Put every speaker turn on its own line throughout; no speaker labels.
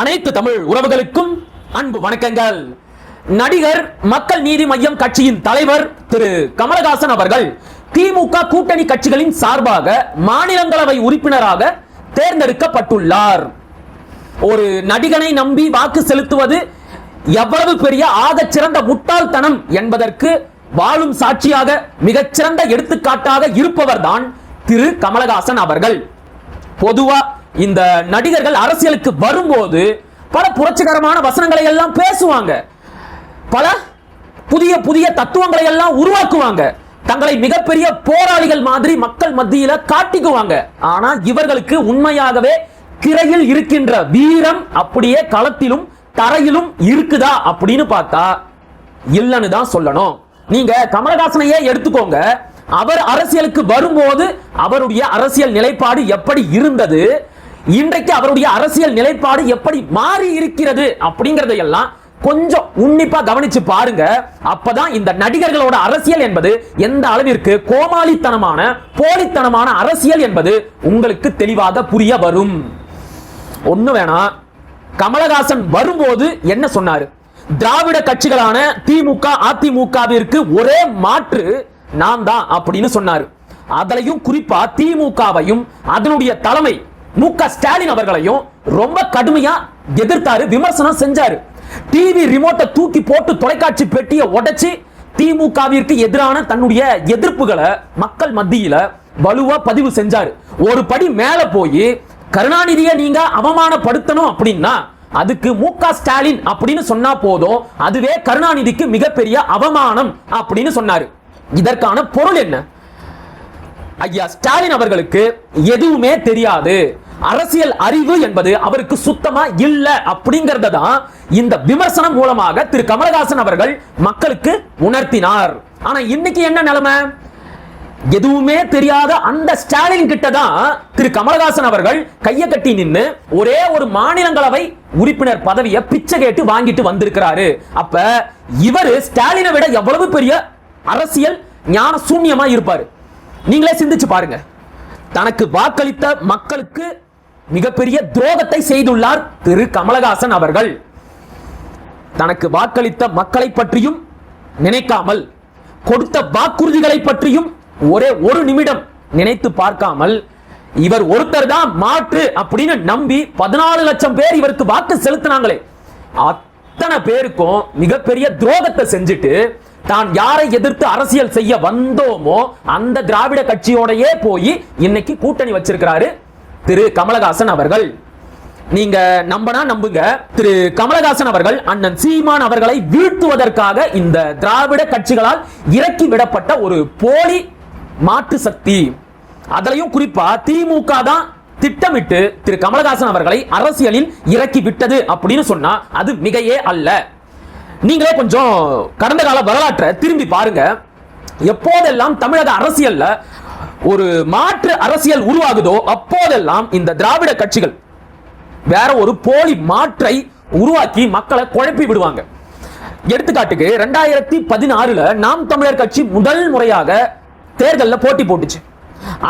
அனைத்து தமிழ் உறவுகளுக்கும் அன்பு வணக்கங்கள். நடிகர் மக்கள் நீதி மய்யம் கட்சியின் தலைவர் திரு கமலஹாசன் அவர்கள் திமுக கூட்டணி கட்சிகளின் சார்பாக மாநிலங்களவை உறுப்பினராக தேர்ந்தெடுக்கப்பட்டுள்ளார். ஒரு நடிகனை நம்பி வாக்கு செலுத்துவது எவ்வளவு பெரிய ஆகச்சிறந்த முட்டாள்தனம் என்பதற்கு வாழும் சாட்சியாக மிகச்சிறந்த எடுத்துக்காட்டாக இருப்பவர் தான் திரு கமலஹாசன் அவர்கள். பொதுவா இந்த நடிகர்கள் அரசியலுக்கு வரும்போது பல புரட்சிகரமான வசனங்களை எல்லாம் பேசுவாங்க, பல புதிய புதிய தத்துவங்களை எல்லாம் உருவாக்குவாங்க, தங்களை மிகப்பெரிய போராளிகள் மாதிரி மக்கள் மத்தியில காட்டிக்குவாங்க. ஆனா இவர்களுக்கு உண்மையாகவே திரையில் இருக்கின்ற வீரம் அப்படியே களத்திலும் தரையிலும் இருக்குதா அப்படின்னு பார்த்தா இல்லன்னு தான் சொல்லணும். நீங்க கமலஹாசனையே எடுத்துக்கோங்க. அவர் அரசியலுக்கு வரும்போது அவருடைய அரசியல் நிலைப்பாடு எப்படி இருந்தது, இன்றைக்கு அவருடைய அரசியல் நிலைப்பாடு எப்படி மாறி இருக்கிறது அப்படிங்கறதையெல்லாம் கொஞ்சம் உன்னிப்பா கவனிச்சு பாருங்க. அப்பதான் இந்த நடிகர்களோட அரசியல் என்பது எந்த அளவிற்கு கோமாளித்தனமான போலித்தனமான அரசியல் என்பது உங்களுக்கு தெளிவாக புரிய வரும். ஒண்ணு வேணா, கமலஹாசன் வரும்போது என்ன சொன்னாரு? திராவிட கட்சிகளான திமுக அதிமுகவிற்கு ஒரே மாற்று நான் தான் அப்படின்னு சொன்னாரு. அதுலயும் குறிப்பா திமுகவையும் அதனுடைய தலைமை மு.க. ஸ்டாலின் அவர்களையும் ரொம்ப கடுமையா எதிர்த்தாரு, விமர்சனம் செஞ்சாரு. டிவி ரிமோட்டை தூக்கி போட்டு தொலைக்காட்சி பெட்டியை உடைச்சு திமுகவிற்கு எதிரான தன்னுடைய எதிர்ப்புகளை மக்கள் மத்தியில வலுவா பதிவு செஞ்சாரு. ஒரு படி மேல போய் கருணாநிதியை நீங்க அவமானப்படுத்தணும் அப்படின்னா அதுக்கு மு.க. ஸ்டாலின் அப்படின்னு சொன்னா போதும், அதுவே கருணாநிதிக்கு மிகப்பெரிய அவமானம் அப்படின்னு சொன்னாரு. இதற்கான பொருள் என்ன? ஐயா ஸ்டாலின் அவர்களுக்கு எதுவுமே தெரியாது, அரசியல் அறிவு என்பது அவருக்கு சுத்தமா இல்ல அப்படிங்கறத தான் இந்த விமர்சனம் மூலமாக திரு கமலஹாசன் அவர்கள் மக்களுக்கு உணர்த்தினார். ஆனா இன்னைக்கு என்ன நிலைமை? எதுவுமே தெரியாத அந்த ஸ்டாலின் கிட்ட தான் திரு கமலஹாசன் அவர்கள் கையை கட்டி நின்னு ஒரே ஒரு மாநிலங்களவை உறுப்பினர் பதவியை பிச்சை கேட்டு வாங்கிட்டு வந்திருக்கிறாரு. அப்ப இவரு ஸ்டாலினை விட எவ்வளவு பெரிய அரசியல் ஞான சூன்யமா இருப்பாரு. நீங்களே சிந்திச்சு பாருங்க. தனக்கு வாக்களித்த மக்களுக்கு மிகப்பெரிய துரோகத்தை செய்துள்ளார் திரு கமலஹாசன் அவர்கள். தனக்கு வாக்களித்த மக்களை பற்றியும் நினைக்காமல், கொடுத்த வாக்குறுதிகளை பற்றியும் ஒரே ஒரு நிமிடம் நினைத்து பார்க்காமல், இவர் ஒருத்தர் தான் மாற்று அப்படின்னு நம்பி 14 லட்சம் பேர் இவருக்கு வாக்கு செலுத்தினாங்களே, அத்தனை பேருக்கும் மிகப்பெரிய துரோகத்தை செஞ்சுட்டு தான் யாரை எதிர்த்து அரசியல் செய்ய வந்தோமோ அந்த திராவிட கட்சியோடயே போய் இன்னைக்கு கூட்டணி வச்சிருக்கிறாரு திரு கமலஹாசன் அவர்கள். நீங்க நம்பனா நம்புங்க, திரு கமலஹாசன் அவர்கள் அண்ணன் சீமான் அவர்களை வீழ்த்துவதற்காக இந்த திராவிட கட்சிகளால் இறக்கி விடப்பட்ட ஒரு போலி மாற்று சக்தி. அதுலயும் குறிப்பா திமுக தான் திட்டமிட்டு திரு கமலஹாசன் அவர்களை அரசியலில் இறக்கி விட்டது அப்படின்னு சொன்னா அது மிகையே அல்ல. நீங்களே கொஞ்சம் கடந்த கால வரலாற்றை திரும்பி பாருங்க. எப்போதெல்லாம் தமிழக அரசியல்ல ஒரு மாற்று அரசியல் உருவாகுதோ அப்போதெல்லாம் இந்த திராவிட கட்சிகள் வேற ஒரு போலி மாற்றை உருவாக்கி மக்களை குழப்பி விடுவாங்க. எடுத்துக்காட்டுக்கு 2016 நாம் தமிழர் கட்சி முதல் முறையாக தேர்தலில் போட்டி போட்டுச்சு.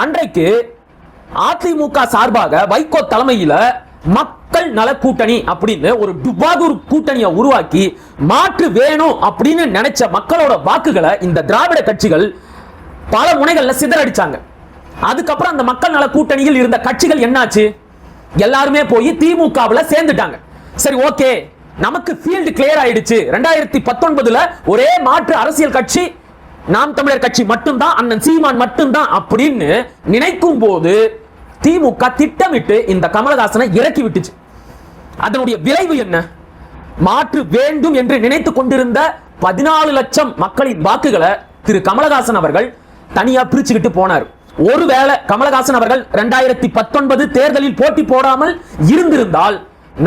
அன்றைக்கு அதிமுக சார்பாக வைகோ தலைமையில மக்கள் நல கூட்டணி அப்படின்னு ஒரு டுபாகூர் கூட்டணியை உருவாக்கி மாற்று வேணும் அப்படின்னு நினைச்ச மக்களோட வாக்குகளை இந்த திராவிட கட்சிகள் பல முனைகள்ல சிதறடிச்சாங்க. அதுக்கப்புறம் அந்த மக்கள் நல கூட்டணியில் இருந்த கட்சிகள் என்னாச்சு? எல்லாருமே போய் திமுகவில் சேர்ந்துட்டாங்க. சரி, ஓகே, நமக்கு ஃபீல்டு கிளியர் ஆயிடுச்சு. 2019 ஒரே மாற்று அரசியல் கட்சி நாம் தமிழர் கட்சி மட்டும்தான், அண்ணன் சீமான் மட்டும்தான் அப்படின்னு நினைக்கும் போது திமுக திட்டமிட்டு இந்த கமலஹாசனை இறக்கி விட்டுச்சு. அதனுடைய விளைவு என்ன? மாற்று வேண்டும் என்று நினைத்துக் கொண்டிருந்த 14 லட்சம் மக்களின் வாக்குகளை திரு கமலஹாசன் அவர்கள் தனியா பிரிச்சுக்கிட்டு போனார். ஒருவேளை கமலஹாசன் அவர்கள் 2019 தேர்தலில் போட்டி போடாமல் இருந்திருந்தால்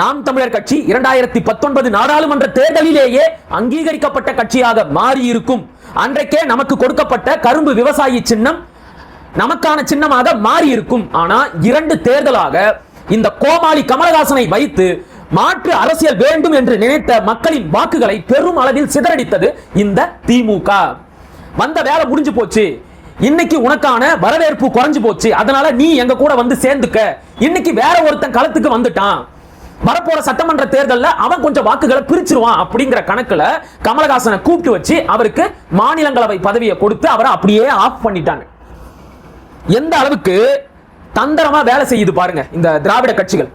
நாம் தமிழர் கட்சி 2019 நாடாளுமன்ற தேர்தலிலேயே அங்கீகரிக்கப்பட்ட கட்சியாக மாறி இருக்கும். அன்றைக்கே நமக்கு கொடுக்கப்பட்ட கரும்பு விவசாயி சின்னம் நமக்கான சின்னமாக மாறி இருக்கும். ஆனா 2 தேர்தலாக இந்த கோமாளி கமலஹாசனை வைத்து மாற்று அரசியல் வேண்டும் என்று நினைத்த மக்களின் வாக்குகளை பெரும் அளவில் சிதறடித்தது இந்த திமுக. வந்த வேலை முடிஞ்சு போச்சு, இன்னைக்கு உனக்கான வரவேற்பு குறைஞ்சு போச்சு, அதனால நீ எங்க கூட வந்து சேர்ந்துக்க. இன்னைக்கு வேற ஒருத்தன் களத்துக்கு வந்துட்டான். வரப்போற சட்டமன்ற தேர்தல்ல அவன் கொஞ்சம் வாக்குகளை பிரிச்சிருவான் அப்படிங்கிற கணக்குல கமலஹாசனை கூப்பிட்டு வச்சு அவருக்கு மாநிலங்களவை பதவியை கொடுத்து அவரை அப்படியே ஆஃப் பண்ணிட்டாங்க. எந்த அளவுக்கு தந்திரமா வேலை செய்யுது பாருங்க இந்த திராவிட கட்சிகள்.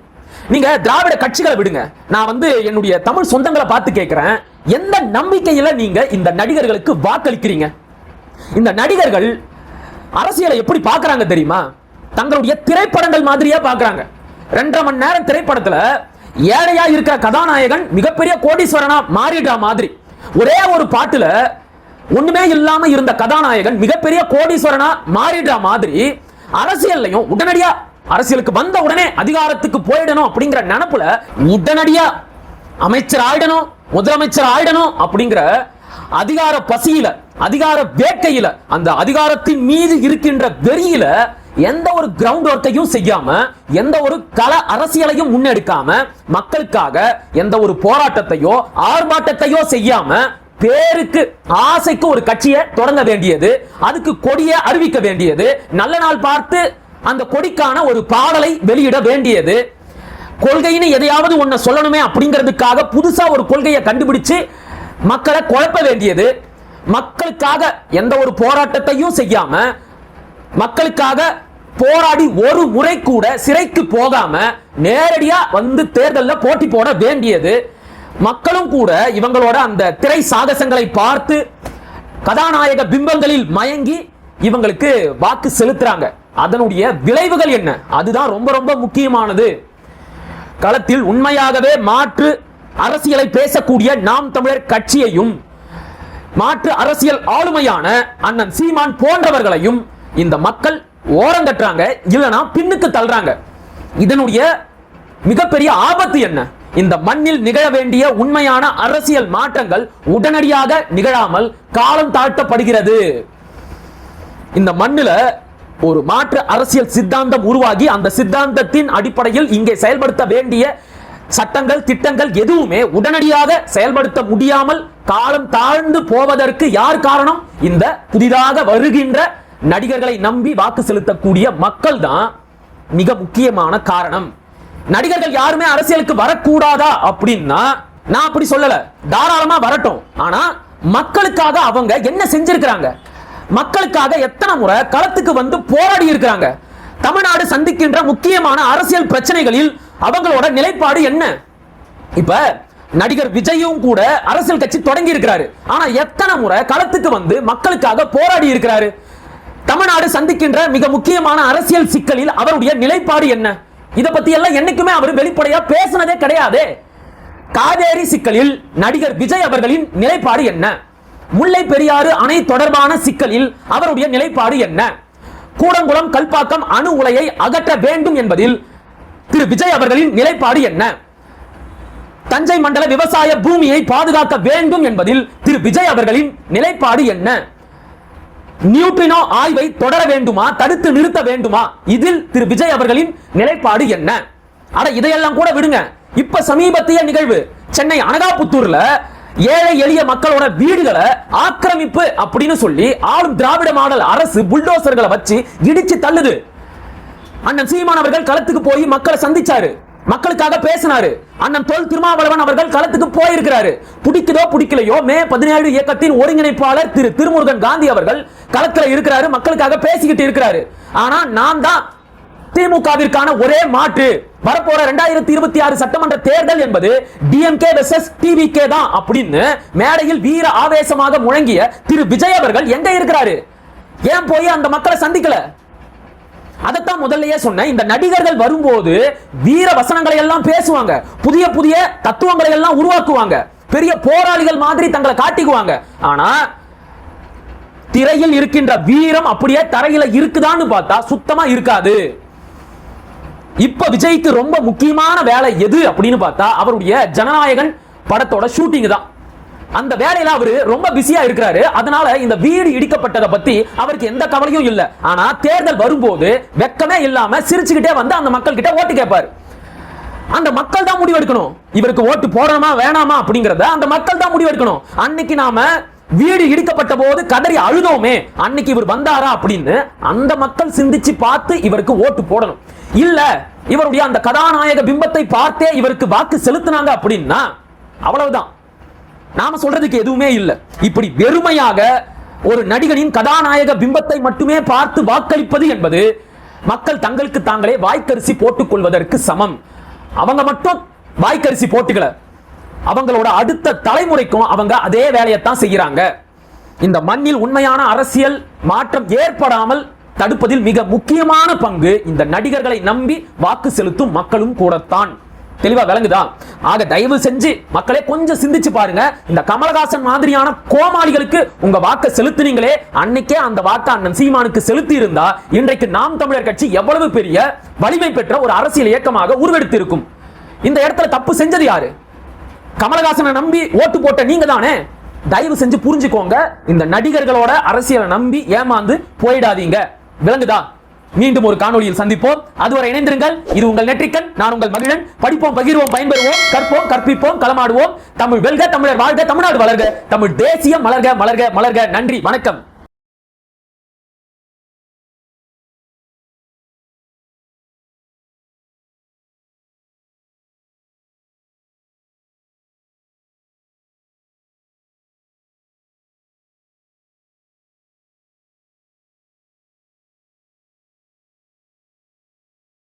நீங்க திராவிட கட்சிகளை விடுங்க, நான் என்னுடைய தமிழ் சொந்தங்களை பார்த்து கேட்கிறேன், எந்த நம்பிக்கையில நீங்க இந்த நடிகர்களுக்கு வாக்களிக்கிறீங்க? இந்த நடிகர்கள் அரசியலை எப்படி பார்க்கறாங்க தெரியுமா? தங்களுடைய திரைப்படங்கள் மாதிரியே பார்க்கறாங்க. 2.5 மணி நேரம் திரைப்படத்துல ஏழையா இருக்கிற கதாநாயகன் மிகப்பெரிய கோடீஸ்வரனா மாறிடுற மாதிரி, ஒரே ஒரு பாட்டுல ஒண்ணுமே இல்லாம இருந்த கதாநாயகன் மிகப்பெரிய கோடீஸ்வரனா மாறிடுற மாதிரி அரசியல்லையும் உடனடியா அரசியலுக்கு வந்த உடனே அதிகாரத்துக்கு போயிடணும் அப்படிங்கிற நினைப்புல உடனடியா அமைச்சர் ஆயிடணும், முதலமைச்சர் ஆயிடணும் அப்படிங்கிற அதிகார பசியில, அதிகார வேட்கையில, அந்த அதிகாரத்தின் மீது இருக்கின்ற வெறியில எந்த ஒரு கிரவுண்ட் ஒர்க்கையும் செய்யாம, எந்த ஒரு கள அரசியலையும் முன்னெடுக்காம, மக்களுக்காக எந்த ஒரு போராட்டத்தையோ ஆர்ப்பாட்டத்தையோ செய்யாம பேருக்கு ஆசைக்கு ஒரு கட்சியை தொடங்க வேண்டியது, அதுக்கு கொடியை அறிவிக்க வேண்டியது, நல்ல நாள் பார்த்து அந்த கொடிக்கான ஒரு பாடலை வெளியிட வேண்டியது, கொள்கைன்னு எதையாவது ஒன்ன சொல்லணுமே அப்படிங்கிறதுக்காக புதுசா ஒரு கொள்கையை கண்டுபிடிச்சு மக்களை குழப்ப வேண்டியது, மக்களுக்காக எந்த ஒரு போராட்டத்தையும் செய்யாம, மக்களுக்காக போராடி ஒரு முறை கூட சிறைக்கு போகாம நேரடியா தேர்தலில் போட்டி போட வேண்டியது, மக்களும் கூட இவங்களோட அந்த திரை சாகசங்களை பார்த்து கதாநாயக பிம்பங்களில் மயங்கி இவங்களுக்கு வாக்கு செலுத்துறாங்க. அதனுடைய விளைவுகள் என்ன? அதுதான் ரொம்ப ரொம்ப முக்கியமானது. களத்தில் உண்மையாகவே மாற்று அரசியலை பேசக்கூடிய நாம் தமிழர் கட்சியையும் மாற்று அரசியல் ஆளுமையான அண்ணன் சீமான் போன்றவர்களையும் இந்த மக்கள் ஓரங்கட்டுறாங்க, இல்லனா பின்னுக்கு தள்ளுறாங்க. இதனுடைய மிகப்பெரிய ஆபத்து என்ன? இந்த மண்ணில் நிகழ வேண்டிய உண்மையான அரசியல் மாற்றங்கள் உடனடியாக நிகழாமல் காலம் தாழ்த்தப்படுகிறது. இந்த மண்ணில ஒரு மாற்று அரசியல் சித்தாந்தம் உருவாகி அந்த சித்தாந்தத்தின் அடிப்படையில் இங்கே செயல்படுத்த வேண்டிய சட்டங்கள் திட்டங்கள் எதுவுமே உடனடியாக செயல்படுத்த முடியாமல் காலம் தாழ்ந்து போவதற்கு யார் காரணம்? இந்த புதிதாக வருகின்ற நடிகர்களை நம்பி வாக்கு செலுத்தக்கூடிய மக்கள் தான் மிக முக்கியமான காரணம். நடிகர்கள் யாருமே அரசியலுக்கு வரக்கூடாதா அப்படின்னா நான் அப்படி சொல்லல, தாராளமா வரட்டும். ஆனா மக்களுக்காக அவங்க என்ன செஞ்சிருக்கிறாங்க? மக்களுக்காக எத்தனை முறை களத்துக்கு போராடி இருக்கிறாங்க? தமிழ்நாடு சந்திக்கின்ற முக்கியமான அரசியல் பிரச்சனைகளில் அவங்களோட நிலைப்பாடு என்ன? இப்ப நடிகர் விஜயும் கூட அரசியல் கட்சி தொடங்கி இருக்கிறாரு. ஆனா எத்தனை முறை களத்துக்கு மக்களுக்காக போராடி இருக்கிறாரு? தமிழ்நாடு சந்திக்கின்ற மிக முக்கியமான அரசியல் சிக்கலில் அவருடைய நிலைப்பாடு என்ன? இத பத்தி எல்லாம் என்னைக்குமே அவர் வெளிப்படையா பேசினதே கிடையாது. காவேரி சிக்கலில் நடிகர் விஜய் அவர்களின் நிலைப்பாடு என்ன? முல்லை பெரியாறு அணை தொடர்பான சிக்கலில் அவருடைய நிலைப்பாடு என்ன? கூடங்குளம் கல்பாக்கம் அணு உலையை அகற்ற வேண்டும் என்பதில் திரு விஜய் அவர்களின் நிலைப்பாடு என்ன? தஞ்சை மண்டல விவசாய பூமியை பாதுகாக்க வேண்டும் என்பதில் திரு விஜய் அவர்களின் நிலைப்பாடு என்ன? நியூட்ரினோ ஆய்வை தொடர வேண்டுமா, தடுத்து நிறுத்த வேண்டுமா, இதில் திரு விஜய் அவர்களின் நிலைப்பாடு என்ன? அட இதையெல்லாம் கூட விடுங்க. இப்ப சமீபத்திய நிகழ்வு சென்னை அனகாபுத்தூர்ல ஏழை எளிய மக்களோட வீடுகளை ஆக்கிரமிப்பு அப்படின்னு சொல்லி ஆளும் திராவிட மாடல் அரசு புல்டோசர்களை வச்சு இடிச்சு தள்ளுது. அண்ணன் சீமான் அவர்கள் களத்துக்கு போய் மக்களை சந்திச்சாரு, மக்களுக்காக பேசினாரு. அண்ணன் தொல் திருமாவளவன் அவர்கள் களத்துக்கு போயிருக்கிறாரு. பிடிக்குதோ பிடிக்கலையோ மே 17 இயக்கத்தின் ஒருங்கிணைப்பாளர் திரு திருமுருகன் காந்தி அவர்கள் களத்துல இருக்கிறாரு, மக்களுக்காக பேசிக்கிட்டு இருக்கிறாரு. ஆனா நான் தான் திமுகவிற்கான ஒரே மாற்று, வரப்போற 2026 சட்டமன்ற தேர்தல் என்பது டிஎம்கே வெர்சஸ் டிவிகே தான் அப்படின்னு மேடையில் வீர ஆவேசமாக முழங்கிய திரு விஜய் அவர்கள் எங்க இருக்கிறாரு? ஏன் போய் அந்த மக்களை சந்திக்கல? அதைத்தான் முதல்லயே சொன்ன. இந்த நடிகர்கள் வரும்போது வீர வசனங்களை எல்லாம் பேசுவாங்க, புதிய புதிய தத்துவங்களை எல்லாம் உருவாக்குவாங்க, பெரிய போராளிகள் மாதிரி தங்களை காட்டிக்குவாங்க. ஆனா திரையில் இருக்கின்ற வீரம் அப்படியே தரையில இருக்குதான்னு பார்த்தா சுத்தமா இருக்காது. இப்ப விஜய்க்கு ரொம்ப முக்கியமான வேலை எது அப்படின்னு பார்த்தா அவருடைய ஜனநாயகன் படத்தோட ஷூட்டிங் தான். அந்த வேலையில அவரு ரொம்ப பிஸியா இருக்கிறாரு. அதனால இந்த வீடு இடிக்கப்பட்டதை பத்தி அவருக்கு எந்த கவலையும் இல்ல. ஆனா தேர்தல் வரும்போது வெக்கமே இல்லாம சிரிச்சுக்கிட்டே அந்த மக்கள் கிட்ட ஓட்டு கேட்பாரு. அந்த மக்கள் தான் முடிவெடுக்கணும், இவருக்கு ஓட்டு போடணுமா வேணாமா அப்படிங்கறத அந்த மக்கள் தான் முடிவெடுக்கணும். அன்னைக்கு நாம வீடு இடிக்கப்பட்ட போது கதறி அழுதோமே, அன்னைக்கு இவர் வந்தாரா அப்படின்னு அந்த மக்கள் சிந்திச்சு பார்த்து இவருக்கு ஓட்டு போடணும். இல்ல இவருடைய அந்த கதாநாயக பிம்பத்தை பார்த்தே இவருக்கு வாக்கு செலுத்தினாங்க அப்படின்னா அவ்வளவுதான். நாம சொல்றதுக்கு எதுவுமே இல்லை. இப்படி வெறுமையாக ஒரு நடிகனின் கதாநாயக பிம்பத்தை மட்டுமே பார்த்து வாக்களிப்பது என்பது மக்கள் தங்களுக்கு தாங்களே வாய்க்கரிசி போட்டுக் கொள்வதற்கு சமம். அவங்க மட்டும் வாய்க்கரிசி போட்டுக்கல, அவங்களோட அடுத்த தலைமுறைக்கும் அவங்க அதே வேலையைத்தான் செய்யறாங்க. இந்த மண்ணில் உண்மையான அரசியல் மாற்றம் ஏற்படாமல் தடுப்பதில் மிக முக்கியமான பங்கு இந்த நடிகர்களை நம்பி வாக்கு செலுத்தும் மக்களும் கூடத்தான். தெளிவா விளங்குதா? ஆக தயவு செஞ்சு மக்களே கொஞ்சம் சிந்திச்சு பாருங்க. இந்த கமலஹாசன் மாதிரியான கோமாளிகளுக்கு உங்க வாக்கை செலுத்தினீங்களே, அன்னைக்கே அந்த வாக்கை அண்ணன் சீமானுக்கு செலுத்தி இருந்தா இன்றைக்கு நாம் தமிழர் கட்சி எவ்வளவு பெரிய வலிமை பெற்ற ஒரு அரசியல் இயக்கமாக உருவெடுத்து இருக்கும். இந்த இடத்துல தப்பு செஞ்சது யாரு? கமலஹாசனை நம்பி ஓட்டு போட்ட நீங்க தானே. தயவு செஞ்சு புரிஞ்சுக்கோங்க, இந்த நடிகர்களோட அரசியலை நம்பி ஏமாந்து போயிடாதீங்க. விளங்குதா? மீண்டும் ஒரு காணொளியில் சந்திப்போம். அதுவரை இணைந்திருங்கள். இது உங்கள் நெற்றிக்கண், நான் உங்கள் மகிழன். படிப்போம், பகிர்வோம், பயன்பெறுவோம், கற்போம், கற்பிப்போம், களமாடுவோம். தமிழ் வெல்க, தமிழர் வாழ்க, தமிழ்நாடு வளர்க, தமிழ் தேசியம் மலர்க, மலர்க, மலர்க. நன்றி, வணக்கம்.